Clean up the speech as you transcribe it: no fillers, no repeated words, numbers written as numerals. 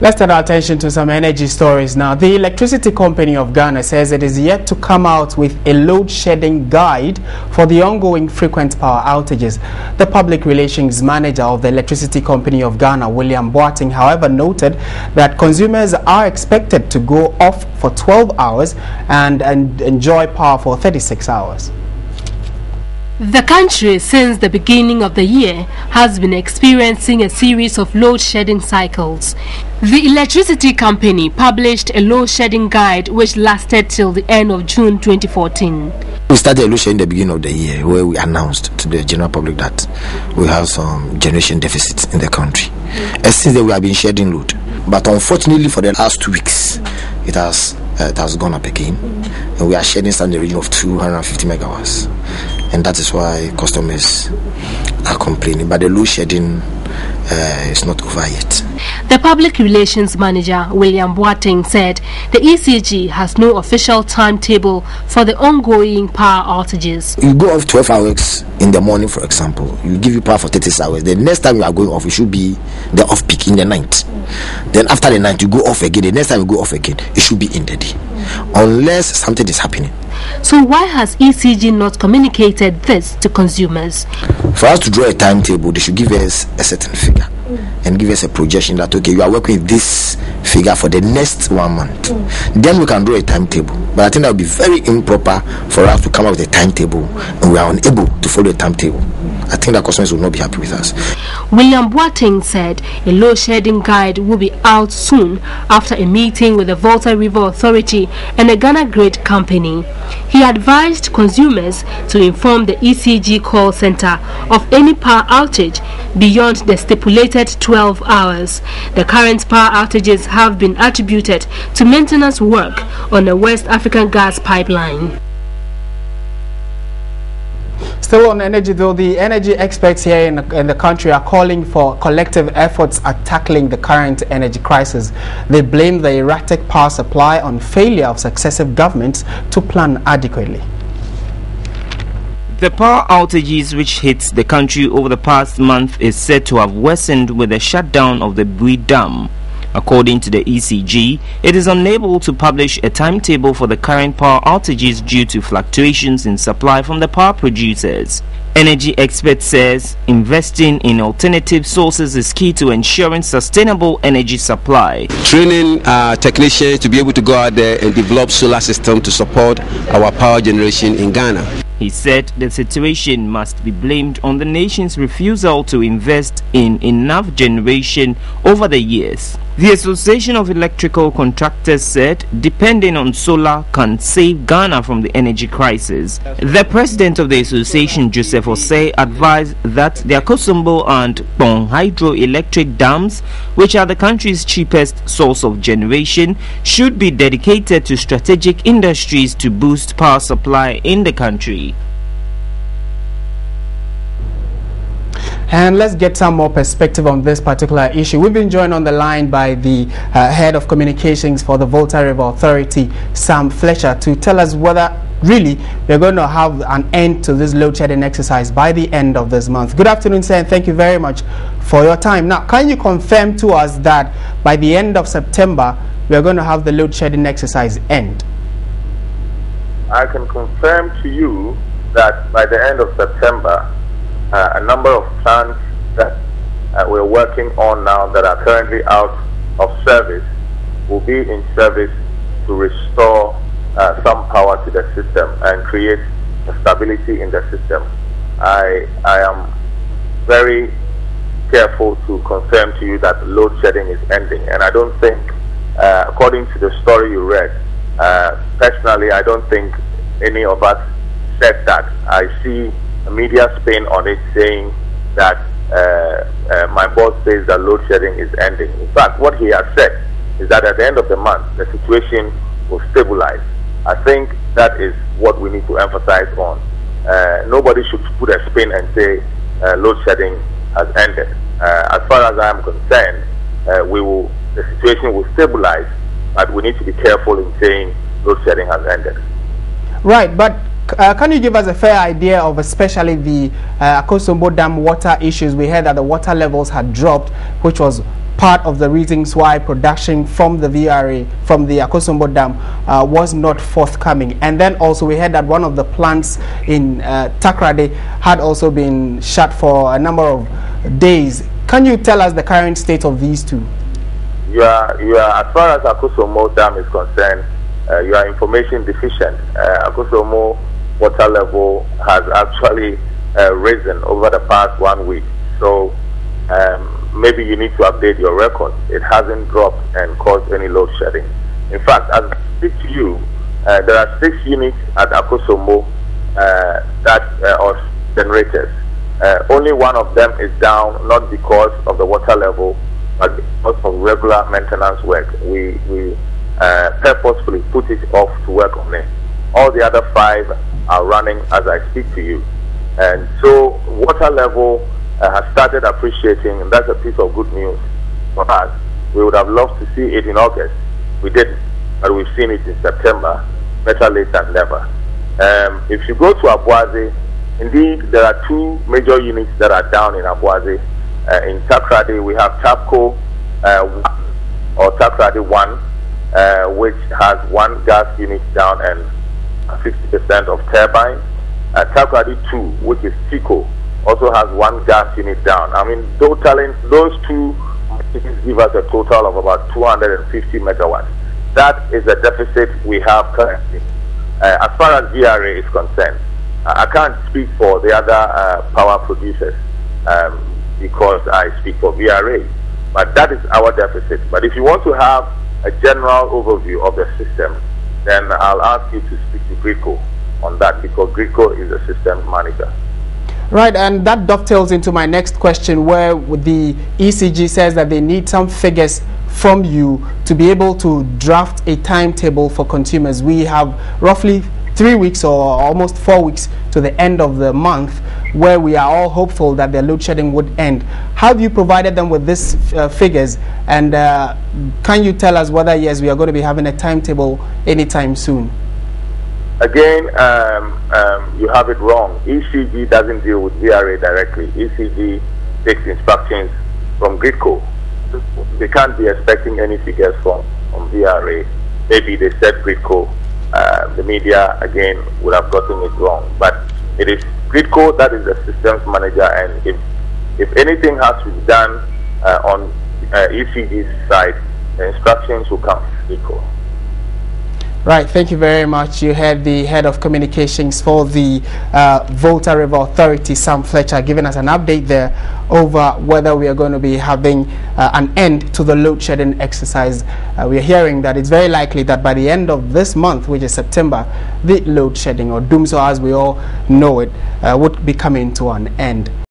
Let's turn our attention to some energy stories now. The Electricity Company of Ghana says it is yet to come out with a load shedding guide for the ongoing frequent power outages. The public relations manager of the Electricity Company of Ghana, William Boateng, however, noted that consumers are expected to go off for 12 hours and enjoy power for 36 hours. The country, since the beginning of the year, has been experiencing a series of load-shedding cycles. The Electricity Company published a load-shedding guide which lasted till the end of June 2014. We started a load shedding at the beginning of the year where we announced to the general public that we have some generation deficits in the country. And since then we have been shedding load. But unfortunately for the last 2 weeks, it has gone up again. And we are shedding some in the region of 250 megawatts. And that is why customers are complaining. But the load shedding is not over yet. The public relations manager, William Boateng, said the ECG has no official timetable for the ongoing power outages. You go off 12 hours in the morning, for example. You give you power for 36 hours. The next time you are going off, it should be the off peak in the night. Then after the night, you go off again. The next time you go off again, it should be in the day. Unless something is happening. So why has ECG not communicated this to consumers? For us to draw a timetable, they should give us a certain figure and give us a projection that, okay, you are working with this figure for the next 1 month. Then we can draw a timetable. But I think that would be very improper for us to come up with a timetable and we are unable to follow a timetable. I think that customers will not be happy with us. William Boateng said a load shedding guide will be out soon after a meeting with the Volta River Authority and the Ghana Grid Company. He advised consumers to inform the ECG call center of any power outage beyond the stipulated 12 hours. The current power outages have been attributed to maintenance work on the West African gas pipeline. Still on energy though, the energy experts here in the country are calling for collective efforts at tackling the current energy crisis. They blame the erratic power supply on failure of successive governments to plan adequately. The power outages which hit the country over the past month is said to have worsened with the shutdown of the Bui Dam. According to the ECG, it is unable to publish a timetable for the current power outages due to fluctuations in supply from the power producers. Energy expert says investing in alternative sources is key to ensuring sustainable energy supply. Training technicians to be able to go out there and develop solar system to support our power generation in Ghana. He said the situation must be blamed on the nation's refusal to invest in enough generation over the years. The Association of Electrical Contractors said depending on solar can save Ghana from the energy crisis. The president of the association, Joseph Osei, advised that the Akosombo and Bon hydroelectric dams, which are the country's cheapest source of generation, should be dedicated to strategic industries to boost power supply in the country. And let's get some more perspective on this particular issue. We've been joined on the line by the head of communications for the Volta River Authority, Sam Fletcher, to tell us whether really we're going to have an end to this load shedding exercise by the end of this month. Good afternoon, sir, and thank you very much for your time. Now, can you confirm to us that by the end of September, we're going to have the load shedding exercise end? I can confirm to you that by the end of September, a number of plants that we're working on now that are currently out of service will be in service to restore some power to the system and create a stability in the system. I am very careful to confirm to you that the load shedding is ending, and I don't think, according to the story you read, personally I don't think any of us said that. I see a media spin on it saying that my boss says that load shedding is ending. In fact, what he has said is that at the end of the month, the situation will stabilize. I think that is what we need to emphasize on. Nobody should put a spin and say load shedding has ended. As far as I am concerned, the situation will stabilize, but we need to be careful in saying load shedding has ended. Right, but can you give us a fair idea of especially the Akosombo Dam water issues? We heard that the water levels had dropped, which was part of the reasons why production from the VRA, from the Akosombo Dam, was not forthcoming. And then also we heard that one of the plants in Takoradi had also been shut for a number of days. Can you tell us the current state of these two? You are as far as Akosombo Dam is concerned, you are information deficient. Akosombo water level has actually risen over the past 1 week. So maybe you need to update your record. It hasn't dropped and caused any load shedding. In fact, as I speak to you, there are 6 units at Akosombo or generators. Only one of them is down, not because of the water level, but because of regular maintenance work. We purposefully put it off to work on it. All the other 5 are running as I speak to you. And so water level has started appreciating, and that's a piece of good news for us. We would have loved to see it in August. We didn't, but we've seen it in September. Better late than never. If you go to Abuaze, indeed there are 2 major units that are down in Abuaze. In Takoradi we have TAPCO 1 or Takoradi 1, which has 1 gas unit down and 50% of turbine. Takoradi 2, which is TICO, also has 1 gas unit down. I mean, totaling those 2 give us a total of about 250 megawatts. That is the deficit we have currently. As far as VRA is concerned, I can't speak for the other power producers because I speak for VRA, but that is our deficit. But if you want to have a general overview of the system, then I'll ask you to speak to GRIDCO on that, because GRIDCO is the system manager. Right, and that dovetails into my next question, where the ECG says that they need some figures from you to be able to draft a timetable for consumers. We have roughly 3 weeks or almost 4 weeks to the end of the month, where we are all hopeful that the load shedding would end. Have you provided them with these figures, and can you tell us whether yes, we are going to be having a timetable anytime soon? Again, you have it wrong. ECG doesn't deal with VRA directly. ECG takes instructions from GRIDCO. They can't be expecting any figures from VRA. Maybe they said GRIDCO. The media, again, would have gotten it wrong. But it is GRIDCO that is the systems manager, and if anything has to be done on ECG's side, the instructions will come from GRIDCO. Right, thank you very much. You heard the head of communications for the Volta River Authority, Sam Fletcher, giving us an update there over whether we are going to be having an end to the load shedding exercise. We are hearing that it's very likely that by the end of this month, which is September, the load shedding, or doomsday as we all know it, would be coming to an end.